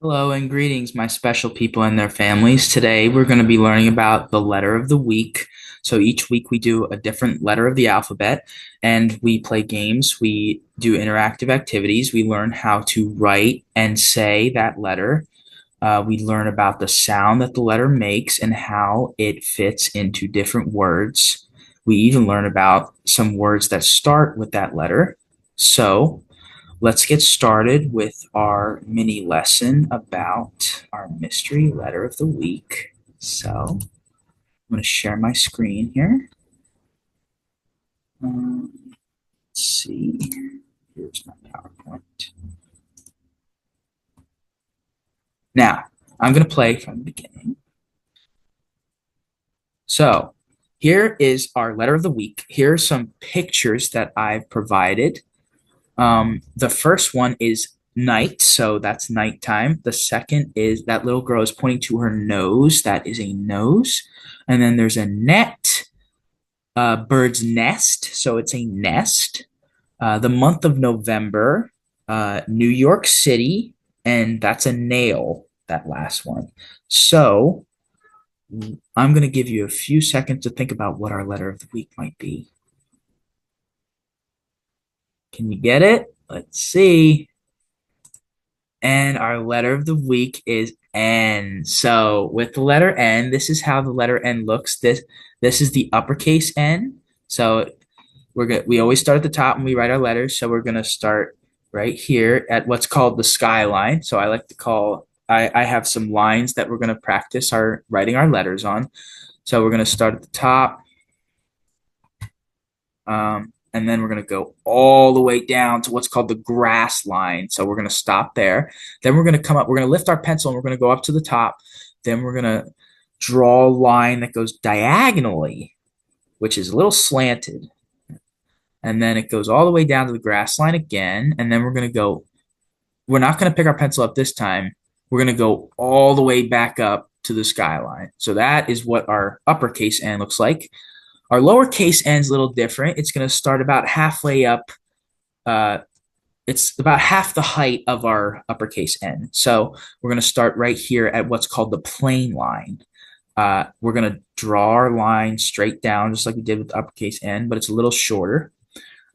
Hello and greetings, my special people and their families. Today we're going to be learning about the letter of the week. So each week we do a different letter of the alphabet and we play games. We do interactive activities. We learn how to write and say that letter. We learn about the sound that the letter makes and how it fits into different words. We even learn about some words that start with that letter. So, let's get started with our mini lesson about our mystery letter of the week. So I'm going to share my screen here. Let's see. Here's my PowerPoint. Now, I'm going to play from the beginning. So here is our letter of the week. Here are some pictures that I've provided. The first one is night, so that's nighttime. The second is that little girl is pointing to her nose. That is a nose. And then there's a net, bird's nest, so it's a nest. The month of November, New York City, and that's a nail, that last one. So I'm going to give you a few seconds to think about what our letter of the week might be. Can you get it? Let's see. And our letter of the week is N. So with the letter N, this is how the letter N looks. This is the uppercase N. So we always start at the top when we write our letters. So we're gonna start right here at what's called the skyline. So I like to call I have some lines that we're gonna practice our writing our letters on. So we're gonna start at the top. And then we're going to go all the way down to what's called the grass line. So we're going to stop there. Then we're going to come up, we're going to lift our pencil and we're going to go up to the top. Then we're going to draw a line that goes diagonally, which is a little slanted. And then it goes all the way down to the grass line again. And then we're not going to pick our pencil up this time. We're going to go all the way back up to the skyline. So that is what our uppercase N looks like. Our lowercase n is a little different. It's going to start about halfway up. It's about half the height of our uppercase N. So we're going to start right here at what's called the plane line. We're going to draw our line straight down, just like we did with the uppercase N, but it's a little shorter.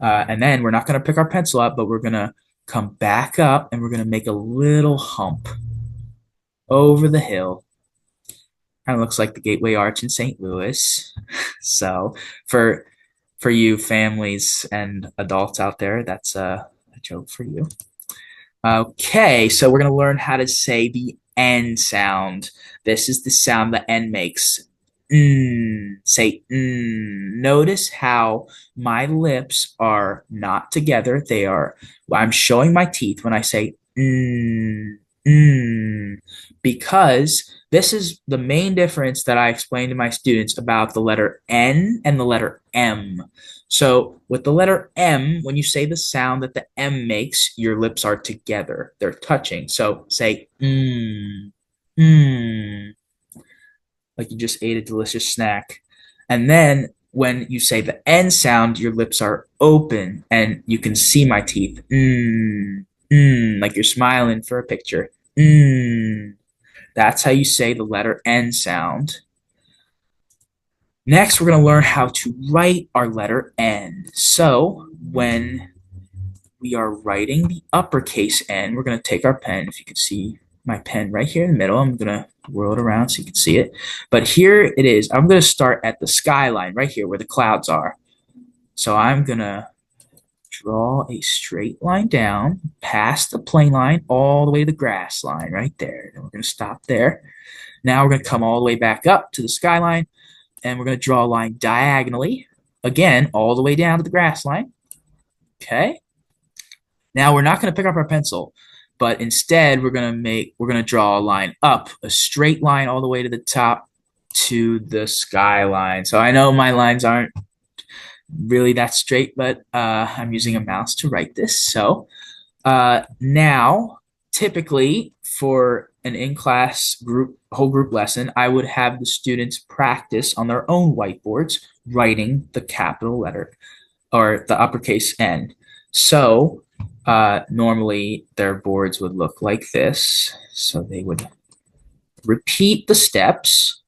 And then we're not going to pick our pencil up, but we're going to come back up and we're going to make a little hump over the hill. Kind of looks like the Gateway Arch in St. Louis. So for you families and adults out there, that's a joke for you. Okay, so we're going to learn how to say the N sound. This is the sound the N makes. Say Notice how my lips are not together. I'm showing my teeth when I say because this is the main difference that I explain to my students about the letter N and the letter M. So with the letter M, when you say the sound that the M makes, your lips are together. They're touching. So say like you just ate a delicious snack. And then when you say the N sound, your lips are open and you can see my teeth. Like you're smiling for a picture. That's how you say the letter N sound. Next, we're going to learn how to write our letter N. So when we are writing the uppercase N, we're going to take our pen. If you can see my pen right here in the middle, I'm going to whirl it around so you can see it. But here it is. I'm going to start at the skyline right here where the clouds are. So I'm going to draw a straight line down past the plane line all the way to the grass line right there. And we're going to stop there. Now we're going to come all the way back up to the skyline and we're going to draw a line diagonally again all the way down to the grass line. Okay. Now we're not going to pick up our pencil, but instead we're going to draw a line up, a straight line all the way to the top to the skyline. So I know my lines aren't really that straight, but I'm using a mouse to write this. So now, typically for an in-class whole group lesson, I would have the students practice on their own whiteboards writing the capital letter or the uppercase N. So Normally their boards would look like this. So they would repeat the steps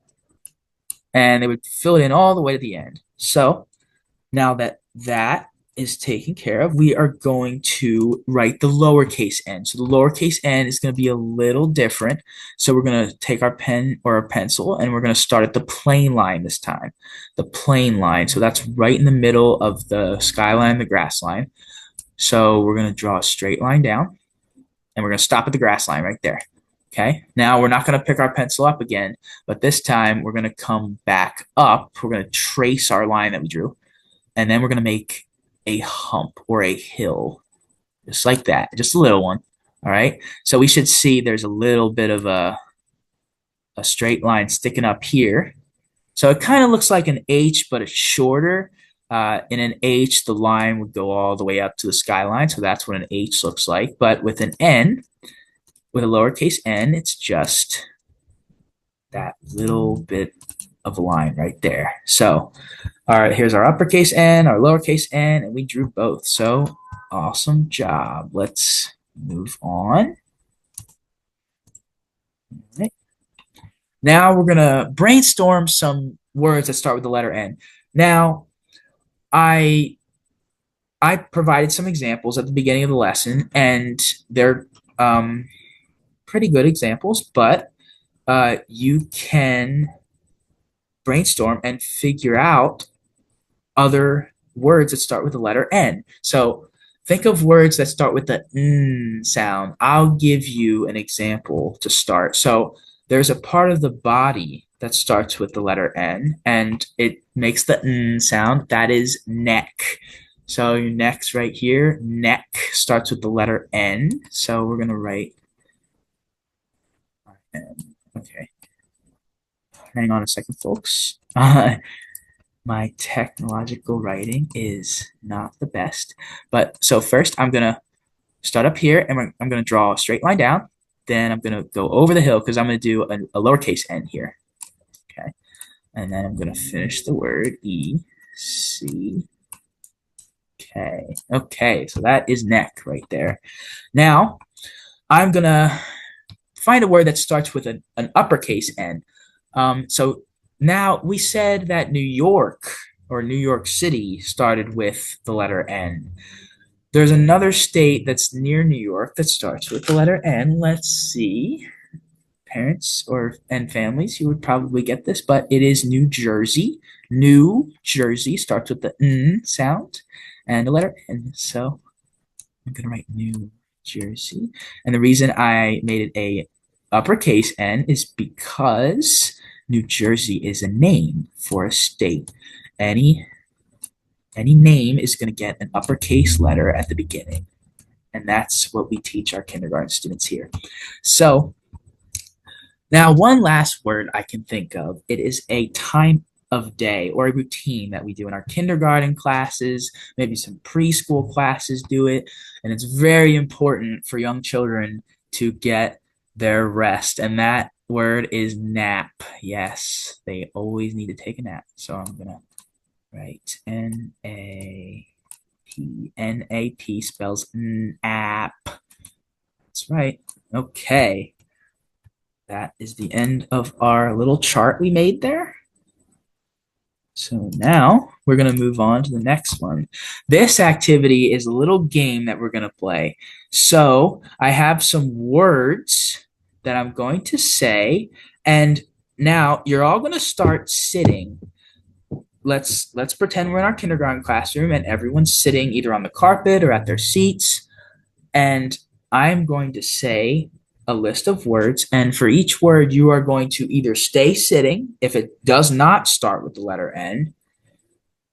and they would fill it in all the way to the end. So now that that is taken care of, we are going to write the lowercase n. So the lowercase n is going to be a little different. So we're going to take our pen or our pencil and we're going to start at the plane line this time. The plane line. So that's right in the middle of the skyline and the grass line. So we're going to draw a straight line down and we're going to stop at the grass line right there. Okay, now we're not going to pick our pencil up again, but this time we're going to come back up. We're going to trace our line that we drew, and then we're going to make a hump or a hill, just like that, just a little one. All right, so we should see there's a little bit of a straight line sticking up here. So it kind of looks like an H, but it's shorter. In an H, the line would go all the way up to the skyline, so that's what an H looks like. But with an N, with a lowercase n, it's just that little bit of a line right there. So, all right, here's our uppercase n, our lowercase n, and we drew both. So, awesome job. Let's move on. All right. Now we're going to brainstorm some words that start with the letter N. Now, I provided some examples at the beginning of the lesson, and they're pretty good examples, but you can brainstorm and figure out other words that start with the letter N. So think of words that start with the N sound. I'll give you an example to start. So there's a part of the body that starts with the letter N, and it makes the N sound. That is neck. So your neck's right here. Neck starts with the letter N. So we're going to write Okay. Hang on a second, folks. My technological writing is not the best. But so first I'm going to start up here and I'm going to draw a straight line down. Then I'm going to go over the hill because I'm going to do a lowercase n here. Okay. And then I'm going to finish the word E, C, K. Okay, so that is neck right there. Now I'm going to find a word that starts with an uppercase N. So now we said that New York or New York City started with the letter N. There's another state that's near New York that starts with the letter N. Let's see. Parents and families, you would probably get this, but it is New Jersey. New Jersey starts with the N sound and the letter N. So I'm going to write New Jersey. And the reason I made it a uppercase N is because New Jersey is a name for a state. Any name is going to get an uppercase letter at the beginning. And that's what we teach our kindergarten students here. So now one last word I can think of. It is a time of day or a routine that we do in our kindergarten classes. Maybe some preschool classes do it. And it's very important for young children to get their rest. And that word is nap. Yes, they always need to take a nap. So I'm going to write N-A-P. N-A-P spells nap. That's right. Okay. That is the end of our little chart we made there. So now we're going to move on to the next one. This activity is a little game that we're going to play. So I have some words that I'm going to say, and now you're all going to start sitting. Let's pretend we're in our kindergarten classroom and everyone's sitting either on the carpet or at their seats, and I'm going to say a list of words, and for each word you are going to either stay sitting if it does not start with the letter N,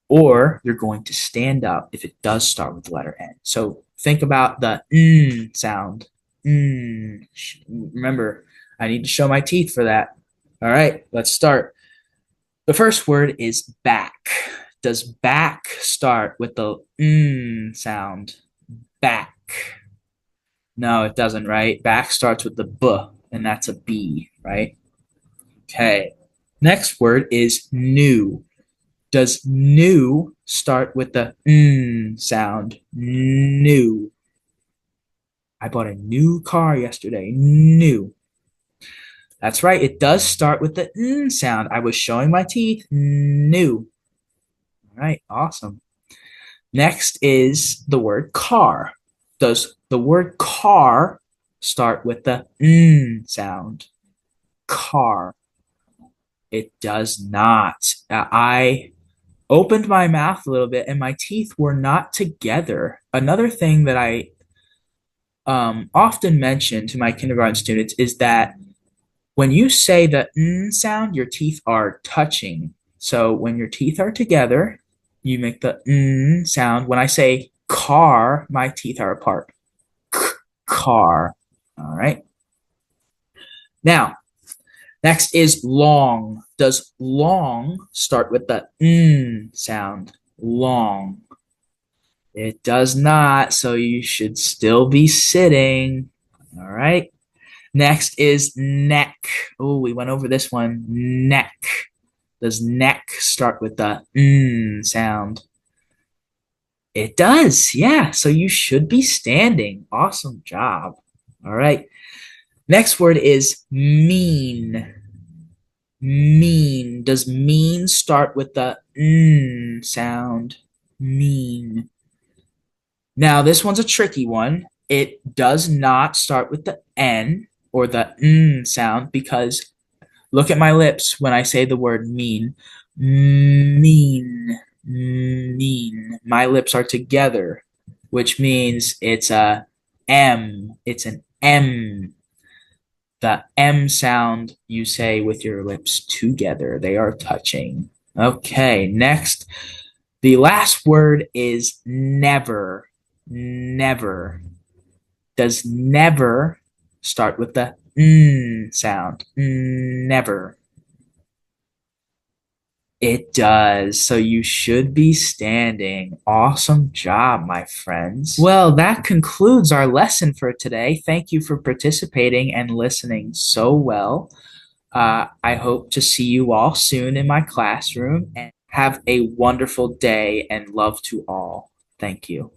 or you're going to stand up if it does start with the letter N. So think about the N sound. N. Remember, I need to show my teeth for that. All right, let's start. The first word is back. Does back start with the N sound? Back. No, it doesn't, right? Back starts with the B, and that's a B, right? Okay. Next word is new. Does new start with the N sound? New. I bought a new car yesterday. New. That's right. It does start with the N sound. I was showing my teeth. New. All right. Awesome. Next is the word car. Does the word car start with the N sound? Car. It does not. I opened my mouth a little bit and my teeth were not together. Another thing that I often mention to my kindergarten students is that when you say the N sound, your teeth are touching. So when your teeth are together, you make the N sound. When I say car, my teeth are apart. Car. All right. Now, next is long. Does long start with the N sound? Long. It does not, so you should still be sitting. All right. Next is neck. Oh, we went over this one. Neck. Does neck start with the N sound? It does, yeah. So you should be standing. Awesome job. All right. Next word is mean. Mean. Does mean start with the N sound? Mean. Now, this one's a tricky one. It does not start with the N or the N sound because look at my lips when I say the word mean. Mean. Mean. My lips are together, which means it's a M. It's an M. The M sound you say with your lips together. They are touching. Okay, next. The last word is never. Never. Does never start with the N sound? Never. It does. So you should be standing. Awesome job, my friends. Well, that concludes our lesson for today. Thank you for participating and listening so well. I hope to see you all soon in my classroom and have a wonderful day and love to all. Thank you.